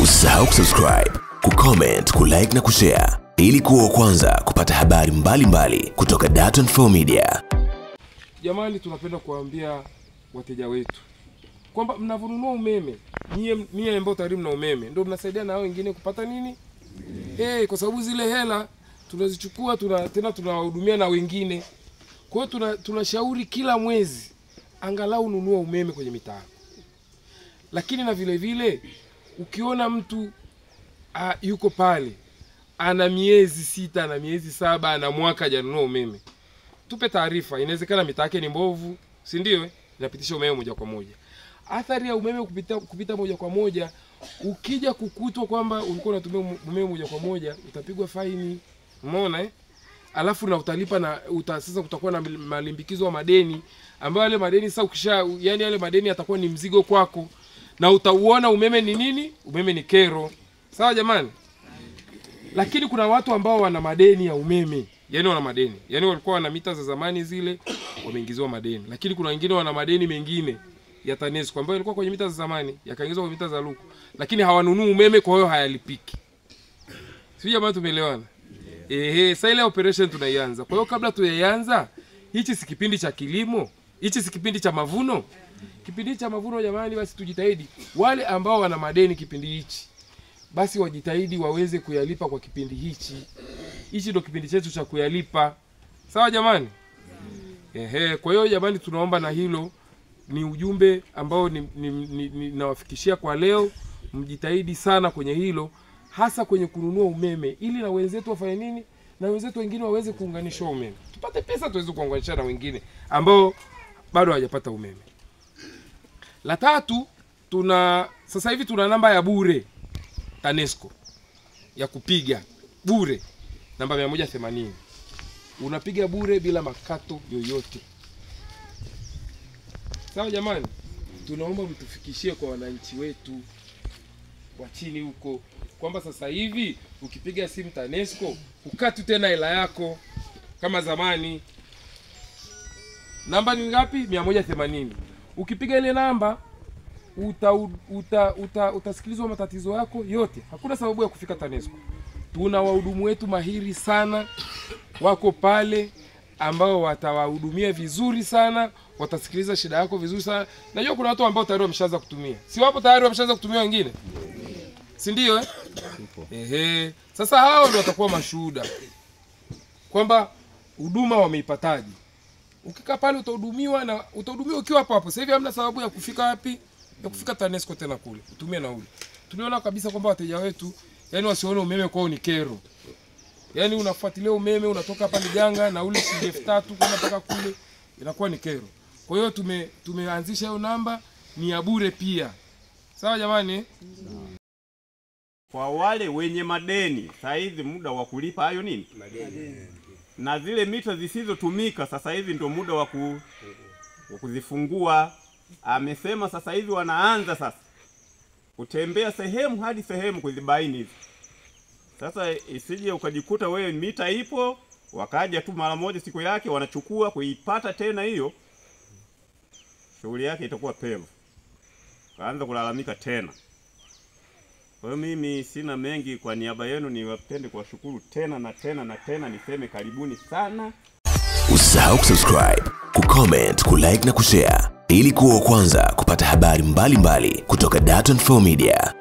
Usisahau kusubscribe, kucomment, kulike na kushare ili kuwa wa kwanza kupata habari mbalimbali kutoka Dar24 Media. Jamani, tunapenda kuambia wateja wetu kwamba mnavununua umeme, nyie ambao tayari mna umeme ndio mnasaidia na hao wengine kupata nini? Kwa sababu zile hela tunazichukua tena tunawahudumia na wengine. Kwa hiyo tunashauri kila mwezi angalau nunua umeme kwenye mitaa. Lakini na vile vile ukiona mtu yuko pale ana miezi 6 na miezi 7 na mwaka hajanunua umeme, tupe taarifa. Inawezekana mitaa yake ni mbovu, si ndio? Inapitisha umeme moja kwa moja. Athari ya umeme kupita moja kwa moja, ukija kukutwa kwamba ulikuwa unatumia umeme moja kwa moja, utapigwa faini. Umeona Alafu na utalipa na sasa kutakuwa na malimbikizo wa madeni, ambayo yale madeni sasa yale madeni yatakuwa ni mzigo kwako, na utauona umeme ni nini? Umeme ni kero. Sawa jamani? Lakini kuna watu ambao wana madeni ya umeme. Wana madeni. Walikuwa wana mita za zamani zile, wameingiziwa madeni. Lakini kuna wengine wana madeni mengine ya TANESCO ambayo ilikuwa kwenye mita za zamani, yakaingizwa kwenye mita za luku. Lakini hawanunui umeme, kwa hiyo hayalipiki. Sio jamani, tumeelewana? Sasa ile operation tunaianza. Kwa hiyo kabla tuyaanza, hichi si kipindi cha kilimo, hichi si kipindi cha mavuno. Kipindi cha mavuno jamani, basi tujitahidi. Wale ambao wana madeni kipindi hichi, basi wajitahidi waweze kuyalipa kwa kipindi hichi. Hichi ndio kipindi chetu cha kuyalipa. Sawa jamani? Kwa hiyo jamani, tunaomba na hilo ni ujumbe ambao nawafikishia kwa leo. Mjitahidi sana kwenye hilo, hasa kwenye kununua umeme, ili na wenzetu wafanye nini? Na wenzetu wengine waweze kuunganishwa umeme. Tupate pesa tuweze kuunganisha na wengine ambao bado hawajapata umeme. La tatu, sasa hivi tuna namba ya bure TANESCO ya kupiga bure, namba 180. Unapiga bure bila makato yoyote. Sawa jamani? Tunaomba mtufikishie kwa wananchi wetu wa chini huko kwamba sasa hivi ukipiga simu TANESCO ukati tena hela yako kama zamani. Namba ni ngapi? 180. Ukipiga ile namba utasikilizwa matatizo yako yote. Hakuna sababu ya kufika TANESCO. Tuna wahudumu wetu mahiri sana wako pale ambao watawahudumia vizuri sana, watasikiliza shida yako vizuri sana. Najua kuna watu ambao tayari wameshaanza kutumia. Si wapo tayari wameshaanza kutumia wengine? Si ndio Sasa hao ndio watakuwa mashuhuda kwamba huduma wameipataje. Ukikaa pale utahudumiwa na utahudumiwa ukiwa hapo. Sasa hivi hamna sababu ya kufika wapi? Ya kufika TANESCO tena kule. Utumie nauli. Tuliona kabisa kwamba wateja wetu wasione umeme kwao ni kero. Unafuatilia umeme, unatoka hapa Liganga na ule shilingi 3000 kwenda mpaka kule, inakuwa ni kero. Kwa hiyo tumeanzisha hiyo namba, ni ya bure pia. Sawa jamani? Kwa wale wenye madeni, sasa hivi muda wa kulipa hayo nini? Madeni. Na zile mita zisizotumika sasa hivi ndio muda wa kuzifungua. Amesema sasa hivi wanaanza sasa kutembea sehemu hadi sehemu kuzibaini hizi. Sasa isije ukajikuta wewe mita ipo, wakaja tu mara moja siku yake wanachukua kuipata tena hiyo. Shughuli yake itakuwa pevu. Kaanza kulalamika tena. Kwa hiyo mimi sina mengi, kwa niaba yenu niwapende kuwashukuru tena na tena na tena, niseme karibuni sana. Usisahau kusubscribe, kucomment, kulike na kushare ili kuwa wa kwanza kupata habari mbalimbali kutoka Dar24 Media.